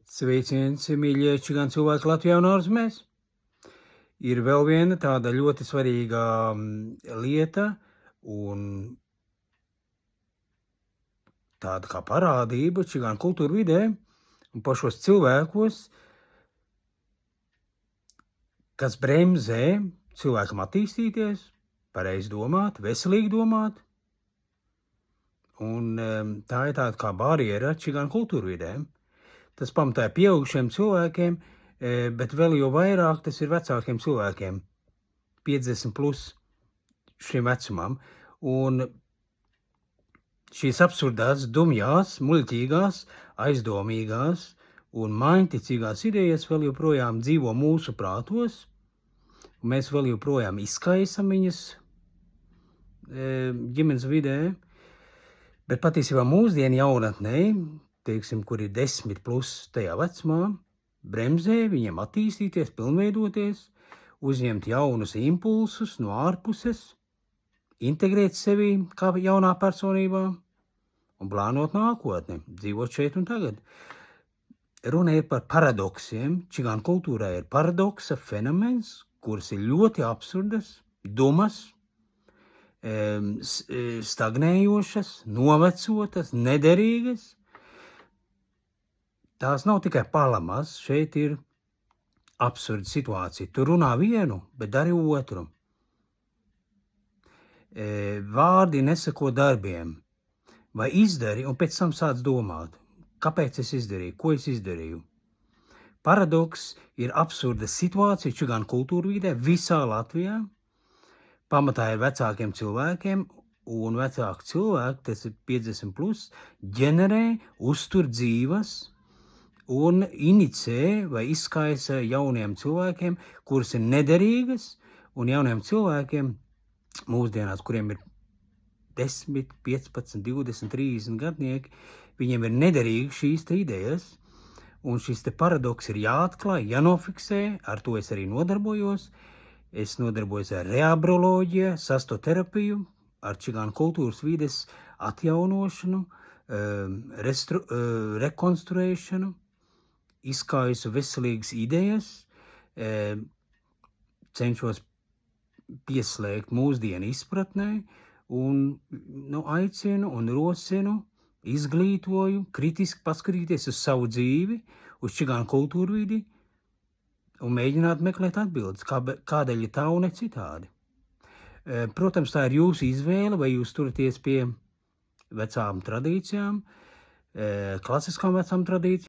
Sveiciens, mīļie čigānu cilvēki Latvijā un ārzemēs. Ir vēl viena tāda ļoti svarīga lieta un tāda kā parādība čigānu kultūra vidē un pašos cilvēkos, kas bremzē cilvēkam attīstīties, pareizi domāt, veselīgi domāt. Un tā ir tāda kā barjera čigānu kultūra vidē. Tas pamatā ir pieaugušiem cilvēkiem, bet vēl jau vairāk tas ir vecākiem cilvēkiem, 50 plus šim vecumam. Un šīs absurdās, dumjās, muļķīgās, aizdomīgās un mainticīgās idejas vēl joprojām dzīvo mūsu prātos, un mēs vēl joprojām izskaisam viņas ģimenes vidē, bet patiesībā mūsdienu jaunatnē, teiksim, kur ir 10 plus tajā vecumā, bremzē viņiem attīstīties, pilnveidoties, uzņemt jaunus impulsus no ārpuses, integrēt sevi kā jaunā personībā un plānot nākotni, dzīvot šeit un tagad. Runa ir par paradoksiem. Čigānu kultūrā ir paradoksa fenomens, kuras ir ļoti absurdas, dumas, stagnējošas, novecotas, nederīgas. Tās nav tikai palamas, šeit ir absurda situācija. Tu runā vienu, bet dari otru. Vārdi nesako darbiem. Vai izdari, un pēc tam sāc domāt, kāpēc es izdarīju, ko es izdarīju. Paradoks ir absurda situācija čigānu kultūra vidē visā Latvijā. Pamatā ir vecākiem cilvēkiem, un vecāki cilvēki, tas ir 50 plus, ģenerē, uztur dzīves un inicē vai izskaisa jauniem cilvēkiem, kuras ir nederīgas, un jauniem cilvēkiem mūsdienās, kuriem ir 10, 15, 20, 30 gadnieki, viņiem ir nederīgi šīs te idejas, un šis te paradoks ir jāatklāj, jānofiksē, ar to es arī nodarbojos. Es nodarbojos ar reabroloģiju, sastoterapiju, ar čigānu kultūras vides atjaunošanu, rekonstruēšanu, izskaisu veselīgas idejas, cenšos pieslēgt mūsdienu izpratnē un aicinu un rosinu, izglītoju, kritiski paskatīties uz savu dzīvi, uz čigānu kultūru vidi un mēģināt meklēt atbildes, kādēļ ir tā un ne citādi. Protams, tā ir jūsu izvēle, vai jūs turaties pie vecām tradīcijām, klasiskām vecām tradīcijām,